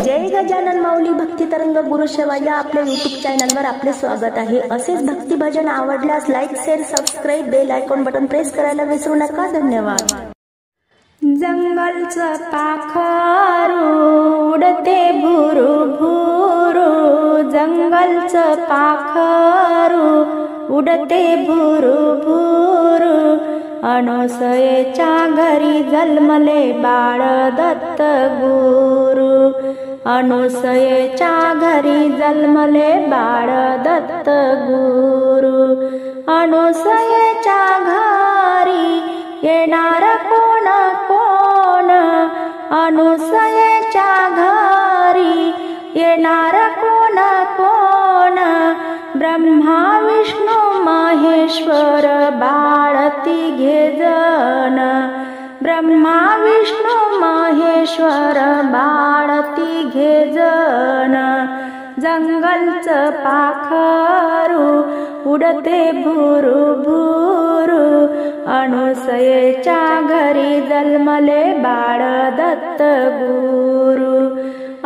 जय गजानन माऊली भक्ती तरंग गुरुसेवा या आपल्या यूट्यूब चॅनलवर आपले स्वागत आहे। असेच भक्ती भजन आवडल्यास like share subscribe bell icon button press करायला विसरू नका। धन्यवाद। जंगलचं पाखरू उडते भुरू भुरू, जंगलचं पाखरू उडते भुरू भुरू, अनसुयेच्या घरी जन्मले बाळ दत्त गुरु, अनसुयेच्या घरी जन्मले बाळ दत्त गुरु, अनसुयेच्या घरी येणार कोण कोण, अनसुयेच्या घरी येणार कोण कोण, ब्रह्मा विष्णू महेश्वर बाळ तिघे जण, ब्रह्मा विष्णू महेश्वर बाळ तिघे जण, जंगलचं पाखरू उडते भुरू भुरू, अनसुयेच्या घरी जन्मले बाळ दत्त गुरु,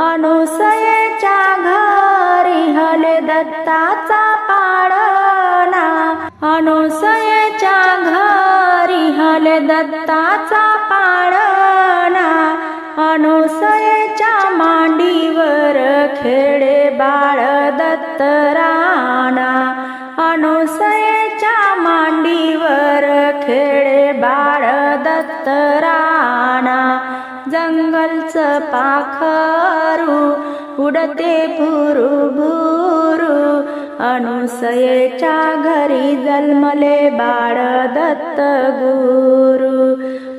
अनसुयेच्या घरी हले दत्ताचा पाळणा, अनसुयेच्या घरी हले दत्ताचा पाळणा, अनसुयेच्या मांडीवर खेळे बाळ दत्त राणा, अनसुयेच्या मांडीवर खेळे बाळ दत्त राणा, जंगलचं पाखरू उडते भुरू भुरू, अनसुयेच्या घरी जन्मले बाळ दत्त गुरु,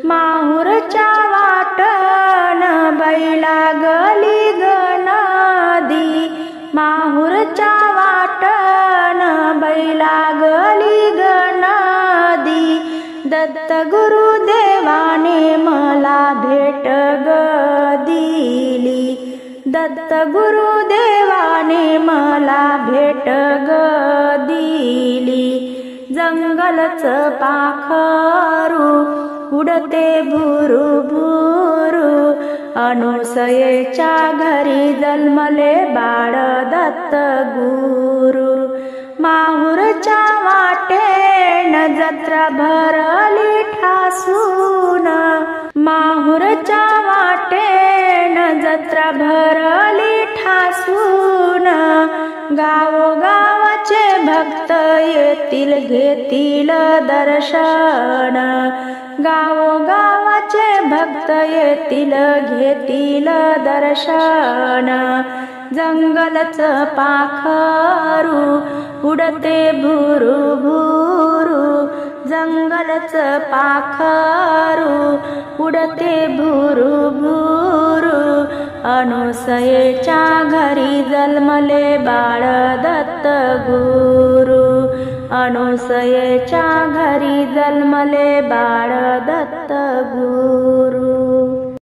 माहुरच्या वाटण बैला गली गनादी, माहुरच्या वाटण बैला गली गनादी, दत्त गुरुदेवाने मला भेट ग दिली, दत्त गुरुदेवाने मला भेट ग दिली, जंगलचं पाखरू उडते भुरू भुरू, अनसुयेच्या घरी जन्मले बाळ दत्त गुरु, माहुरच्या वाटेन जत्रा भरली ठासून, माहुरच्या वाटेन जत्रा भरली ठासून, गावोगावाचे भक्त येतील घेतील दर्शन, गावोगावाचे भक्त येतील घेतील दर्शन, जंगलचं पाखरू उडते भुरू भुरू, जंगलचं पाखरू उडते भुरू भुरू, अनसुयेच्या घरी जन्मले बाळ दत्त गुरु, अनसुयेच्या घरी जन्मले बाळ दत्त गुरु।